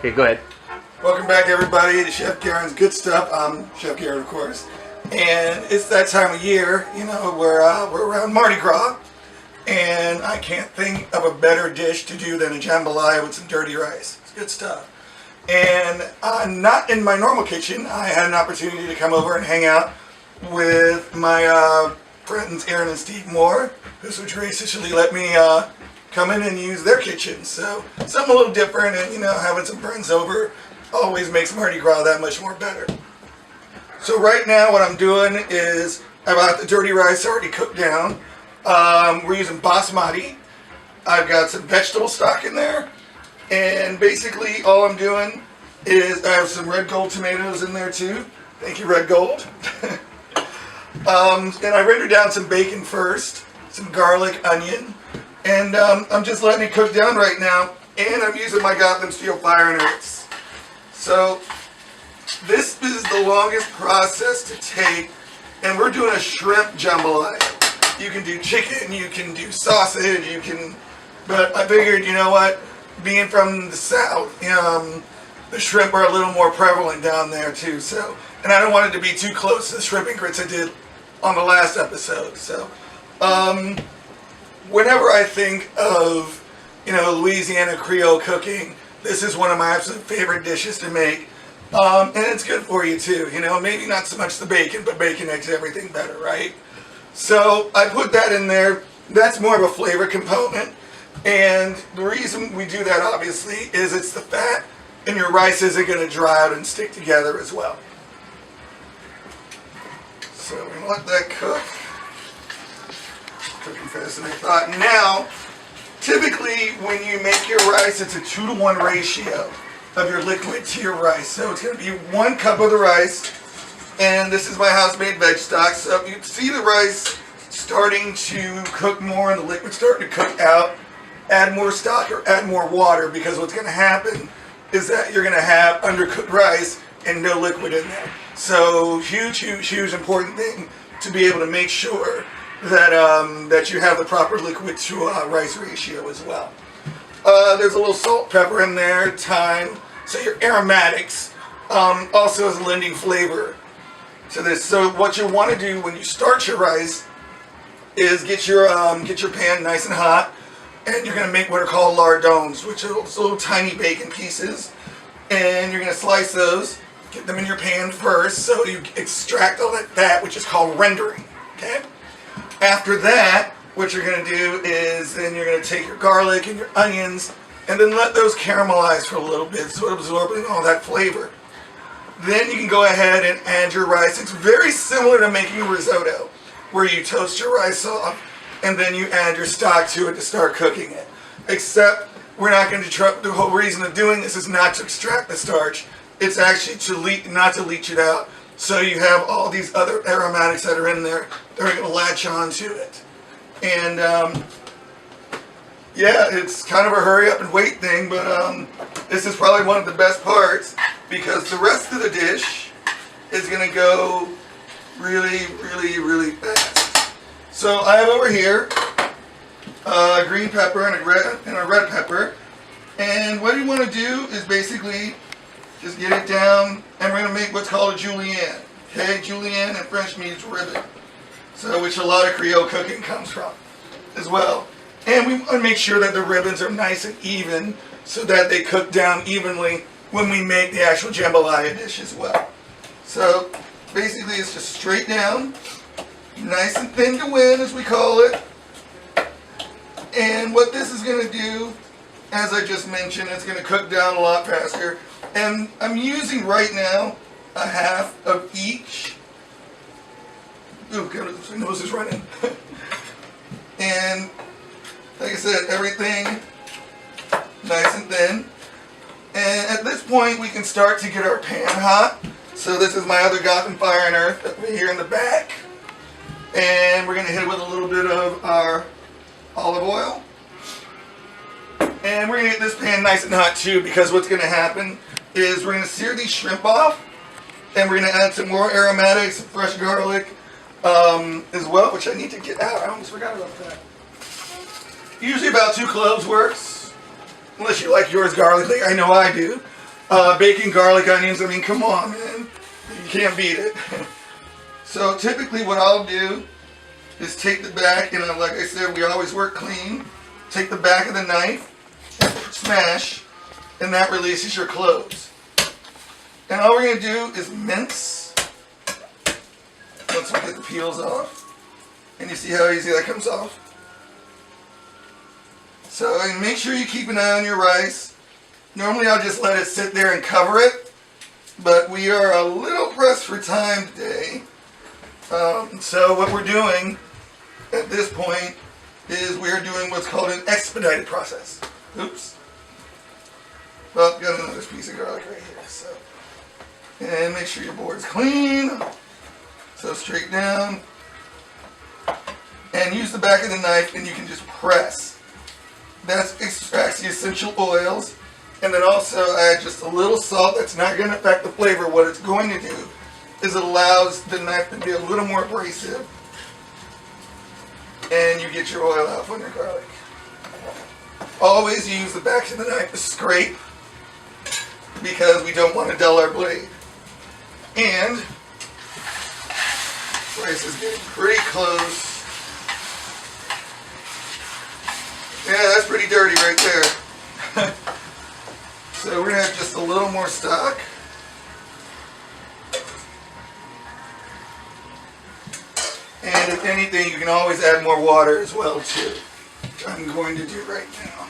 Okay, go ahead. Welcome back, everybody, to Chef Garen's Good Stuff. I'm Chef Garen, of course. And it's that time of year, you know, we're around Mardi Gras. And I can't think of a better dish to do than a jambalaya with some dirty rice. It's good stuff. And not in my normal kitchen. I had an opportunity to come over and hang out with my friends Aaron and Steve Moore, who so graciously let me come in and use their kitchen. So something a little different, and you know, having some friends over always makes Mardi Gras that much more better. So right now what I'm doing is I've got the dirty rice already cooked down. We're using basmati. I've got some vegetable stock in there. And basically all I'm doing is I have some red gold tomatoes in there too. Thank you, Red Gold. And I rendered down some bacon first, some garlic, onion. And I'm just letting it cook down right now. And I'm using my Gotham Steel Fire and Earths. So this is the longest process to take. And we're doing a shrimp jambalaya. You can do chicken, you can do sausage, but I figured, you know what, being from the South, the shrimp are a little more prevalent down there too, so, and I don't want it to be too close to the shrimp and grits I did on the last episode, so, whenever I think of, Louisiana Creole cooking, this is one of my absolute favorite dishes to make, and it's good for you too, maybe not so much the bacon, but bacon makes everything better, right? So I put that in there. That's more of a flavor component. And the reason we do that, obviously, is it's the fat, and your rice isn't going to dry out and stick together as well. So we're going to let that cook. Cooking faster than I thought. Now, typically when you make your rice, it's a 2-to-1 ratio of your liquid to your rice. So it's going to be 1 cup of the rice. And this is my house-made veg stock. So if you see the rice starting to cook more and the liquid starting to cook out, add more stock or add more water, because what's going to happen is that you're going to have undercooked rice and no liquid in there. So huge important thing to be able to make sure that that you have the proper liquid to rice ratio as well. There's a little salt, pepper in there, thyme. So your aromatics also is lending flavor to this. So what you want to do when you start your rice is get your pan nice and hot, and you're going to make what are called lardons, which are little tiny bacon pieces, and you're going to slice those, get them in your pan first, so you extract all that fat, which is called rendering. Okay. After that, what you're going to do is then you're going to take your garlic and your onions, and then let those caramelize for a little bit, so it's absorbing all that flavor. Then you can go ahead and add your rice. It's very similar to making a risotto, where you toast your rice off and then you add your stock to it to start cooking it. Except we're not going to try, the whole reason of doing this is not to extract the starch. It's actually not to leach it out. So you have all these other aromatics that are in there that are going to latch on to it. And yeah, it's kind of a hurry up and wait thing, but this is probably one of the best parts, because the rest of the dish is going to go really fast. So I have over here a green pepper and a red pepper, and what you want to do is basically just get it down, and we're going to make what's called a julienne. Okay, julienne in French means ribbon, so which a lot of Creole cooking comes from as well. And we want to make sure that the ribbons are nice and even so that they cook down evenly when we make the actual jambalaya dish as well. So basically it's just straight down, nice and thin to win, as we call it. And what this is going to do, as I just mentioned, it's going to cook down a lot faster. And I'm using right now a half of each. Ooh, God, my nose is running. And like I said, everything nice and thin. And at this point, we can start to get our pan hot. So this is my other Gotham Fire and Earth over here in the back. And we're going to hit it with a little bit of our olive oil. And we're going to get this pan nice and hot too, because what's going to happen is we're going to sear these shrimp off. And we're going to add some more aromatics, some fresh garlic as well, which I need to get out. I almost forgot about that. Usually about 2 cloves works, unless you like yours garlicky. I know I do. Bacon, garlic, onions. I mean, come on, man. You can't beat it. So typically what I'll do is take the back, and like I said, we always work clean. Take the back of the knife and smash, and that releases your cloves. And all we're going to do is mince once we get the peels off. And you see how easy that comes off? So and make sure you keep an eye on your rice. Normally I'll just let it sit there and cover it, but we are a little pressed for time today. So what we're doing at this point is we're doing what's called an expedited process. Oops. Well, got another piece of garlic right here. So, and make sure your board's clean. So straight down. And use the back of the knife and you can just press. That extracts the essential oils. And then also add just a little salt. That's not going to affect the flavor. What it's going to do is it allows the knife to be a little more abrasive. And you get your oil out from your garlic. Always use the back of the knife to scrape because we don't want to dull our blade. And rice is getting pretty close. Yeah, that's pretty dirty right there. So we're going to have just a little more stock. And if anything, you can always add more water as well too, which I'm going to do right now.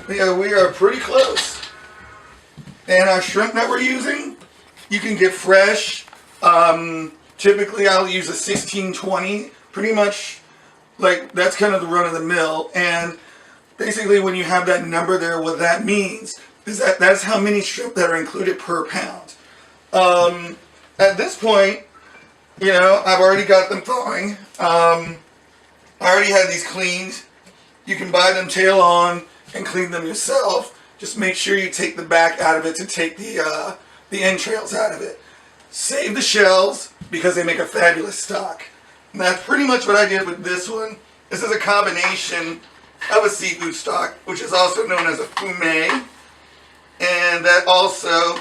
But yeah, we are pretty close. And our shrimp that we're using, you can get fresh. Typically I'll use a 1620, pretty much like that's kind of the run of the mill. And basically when you have that number there, what that means is that that's how many shrimp that are included per pound. At this point, you know, I've already got them thawing. I already had these cleaned. You can buy them tail on and clean them yourself. Just make sure you take the back out of it to take the entrails out of it. Save the shells because they make a fabulous stock. And that's pretty much what I did with this one. This is a combination of a seafood stock, which is also known as a fumet. And that also,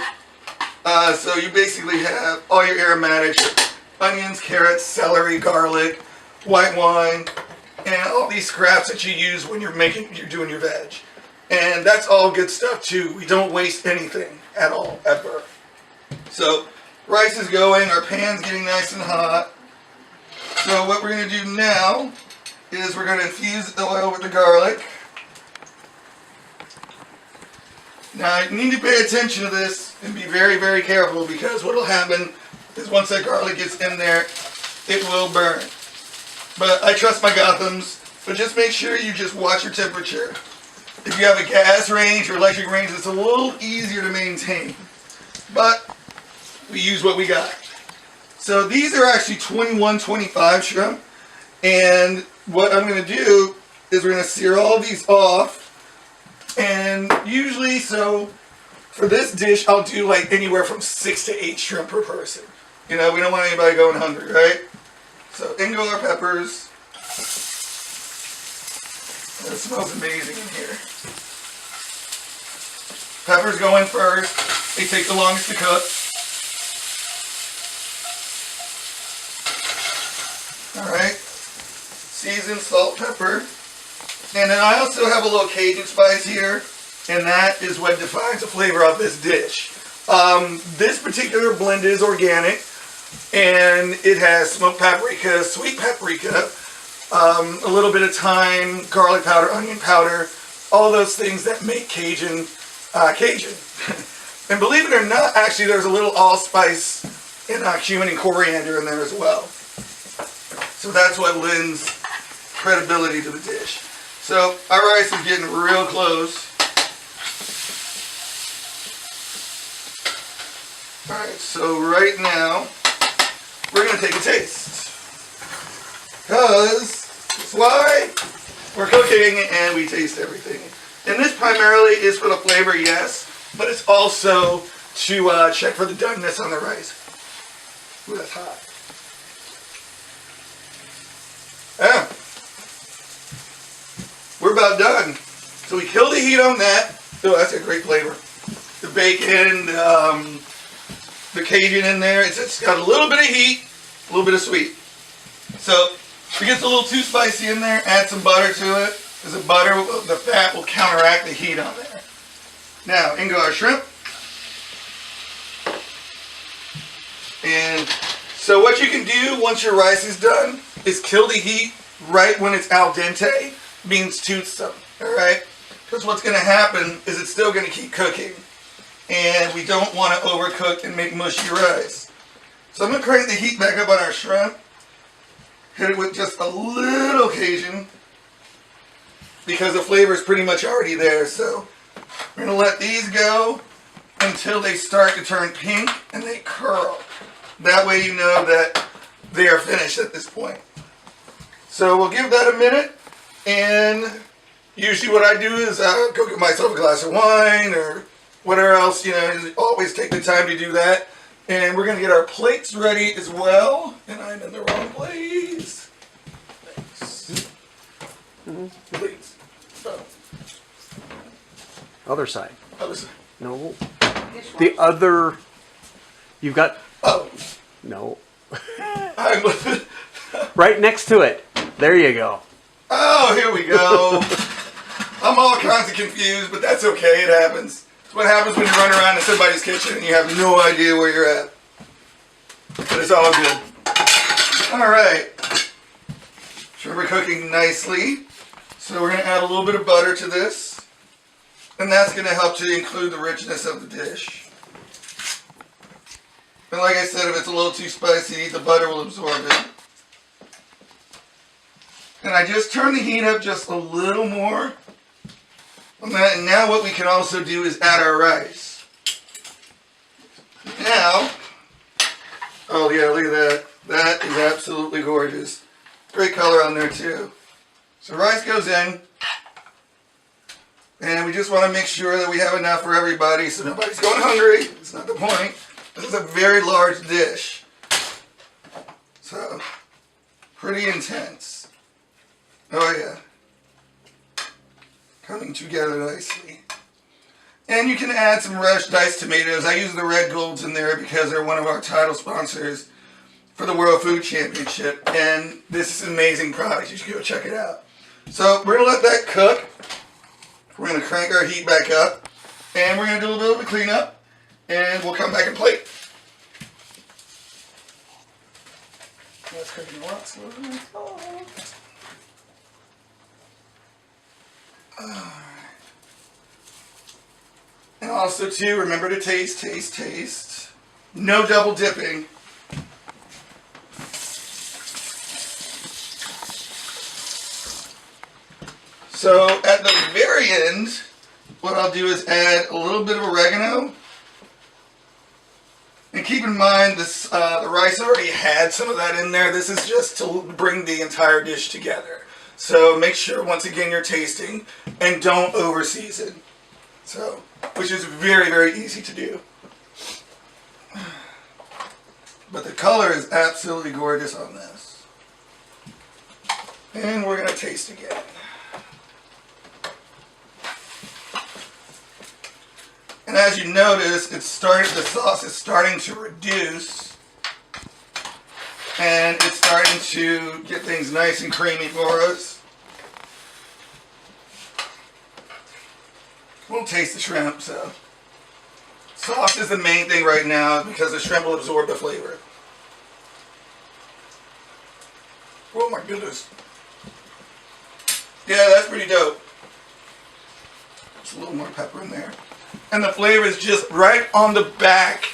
so you basically have all your aromatics, onions, carrots, celery, garlic, white wine, and all these scraps that you use when you're doing your veg. And that's all good stuff too. We don't waste anything at all, ever. So rice is going, our pan's getting nice and hot. So what we're going to do now is we're going to infuse the oil with the garlic. Now you need to pay attention to this and be very, very careful because what will happen is once that garlic gets in there, it will burn. But I trust my Gothams, but just make sure you just watch your temperature. If you have a gas range or electric range, it's a little easier to maintain. But we use what we got. So these are actually 21-25 shrimp. And what I'm going to do is we're going to sear all these off. And usually, so for this dish, I'll do like anywhere from 6 to 8 shrimp per person. You know, we don't want anybody going hungry, right? So in go our peppers. It smells amazing in here. Peppers go in first. They take the longest to cook. Alright. Seasoned salt, pepper. And then I also have a little Cajun spice here. And that is what defines the flavor of this dish. This particular blend is organic. And it has smoked paprika, sweet paprika, a little bit of thyme, garlic powder, onion powder, all those things that make Cajun, Cajun. And believe it or not, actually there's a little allspice and cumin and coriander in there as well. So that's what lends credibility to the dish. So our rice is getting real close. Alright, so right now, we're going to take a taste. Because that's why we're cooking and we taste everything. And this primarily is for the flavor, yes, but it's also to check for the doneness on the rice. Ooh, that's hot. Yeah. We're about done. So we kill the heat on that. Oh, that's a great flavor. The bacon, the Cajun in there. It's got a little bit of heat, a little bit of sweet. So if it gets a little too spicy in there, add some butter to it. Because the butter, the fat will counteract the heat on there. Now, in go our shrimp. And so what you can do once your rice is done is kill the heat right when it's al dente, means toothsome, all right? Because what's going to happen is it's still going to keep cooking. And we don't want to overcook and make mushy rice. So I'm going to crank the heat back up on our shrimp. Hit it with just a little Cajun. Because the flavor is pretty much already there. So we're going to let these go until they start to turn pink and they curl. That way you know that they are finished at this point. So we'll give that a minute. And usually what I do is go get myself a glass of wine or whatever else, you know, always take the time to do that. And we're going to get our plates ready as well. And I'm in the wrong place. Thanks. Plates. Oh. Other side. Other side. No. The other. You've got. Oh. No. I'm Right next to it. There you go. Oh, here we go. I'm all kinds of confused, but that's okay. It happens. It's what happens when you run around in somebody's kitchen and you have no idea where you're at. But it's all good. All right. Sure, we're cooking nicely. So we're going to add a little bit of butter to this. And that's going to help to include the richness of the dish. And like I said, if it's a little too spicy, the butter will absorb it. And I just turn the heat up just a little more. And now what we can also do is add our rice. Now, oh yeah, look at that. That is absolutely gorgeous. Great color on there too. So rice goes in. And we just want to make sure that we have enough for everybody so nobody's going hungry. It's not the point. This is a very large dish. So, pretty intense. Oh yeah. Coming together nicely. And you can add some fresh diced tomatoes. I use the Red Golds in there because they're one of our title sponsors for the World Food Championship. And this is an amazing product. You should go check it out. So we're going to let that cook. We're going to crank our heat back up. And we're going to do a little bit of a cleanup. And we'll come back and plate. That's cooking a lot slower than I thought. And also too, remember to taste. No double dipping. So at the very end, what I'll do is add a little bit of oregano. And keep in mind, this the rice already had some of that in there. This is just to bring the entire dish together. So make sure, once again, you're tasting and don't over season. So, which is very, very easy to do. But the color is absolutely gorgeous on this. And we're going to taste again. And as you notice, the sauce is starting to reduce. And it's starting to get things nice and creamy for us. We'll taste the shrimp, so. Sauce is the main thing right now because the shrimp will absorb the flavor. Oh my goodness. Yeah, that's pretty dope. Just a little more pepper in there. And the flavor is just right on the back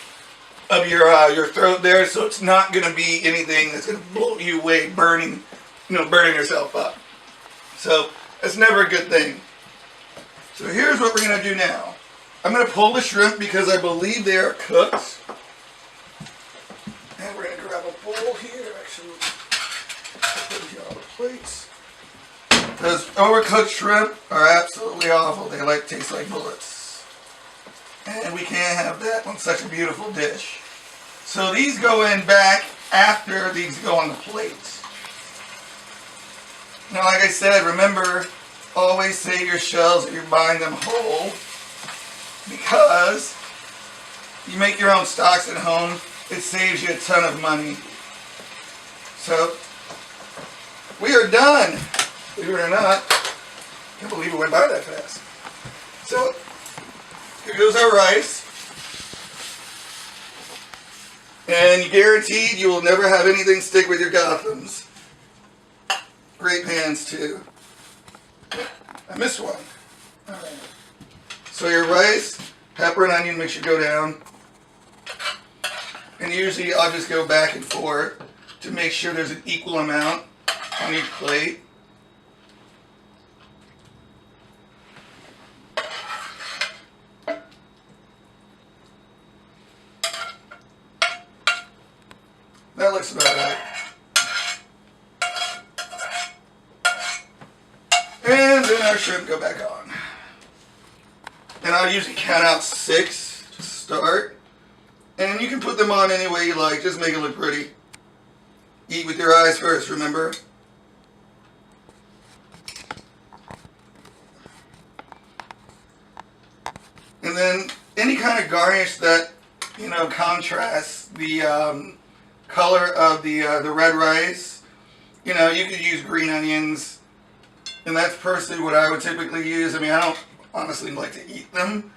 of your throat there, so it's not going to be anything that's going to blow you away, burning yourself up. So that's never a good thing. So here's what we're going to do now. I'm going to pull the shrimp because I believe they are cooked. And we're going to grab a bowl here, actually. Put here on the plates. Because overcooked shrimp are absolutely awful. They taste like bullets. And we can't have that on such a beautiful dish. So these go in back after these go on the plates. Now, like I said, remember, always save your shells if you're buying them whole, because you make your own stocks at home, it saves you a ton of money. So, we are done. Believe it or not, I can't believe it went by that fast. So, here goes our rice. And you guaranteed you will never have anything stick with your Gothams. Great pans too. I missed one. Alright. So your rice, pepper and onion mixture go down. And usually I'll just go back and forth to make sure there's an equal amount on each plate. That looks about right. And then our shrimp go back on. And I'll usually count out 6 to start. And you can put them on any way you like, just make it look pretty. Eat with your eyes first, remember? And then any kind of garnish that, you know, contrasts the color of the red rice. You know, you could use green onions, and that's personally what I would typically use. I mean, I don't honestly like to eat them,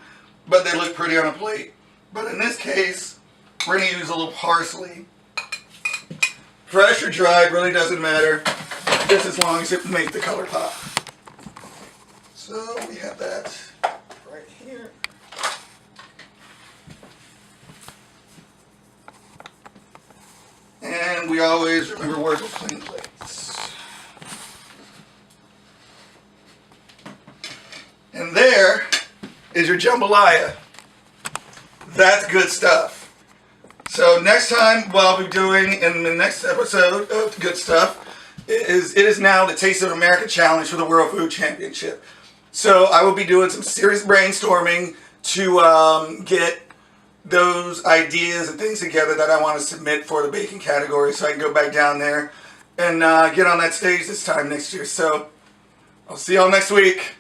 but they look pretty on a plate. But in this case, we're going to use a little parsley. Fresh or dried really doesn't matter, just as long as it makes the color pop. So we have that right here. And we always remember work with clean plates. And there is your jambalaya. That's good stuff. So next time, what I'll be doing in the next episode of Good Stuff it is now the Taste of America Challenge for the World Food Championship. So I will be doing some serious brainstorming to get those ideas and things together that I want to submit for the baking category, so I can go back down there and get on that stage this time next year. So I'll see y'all next week.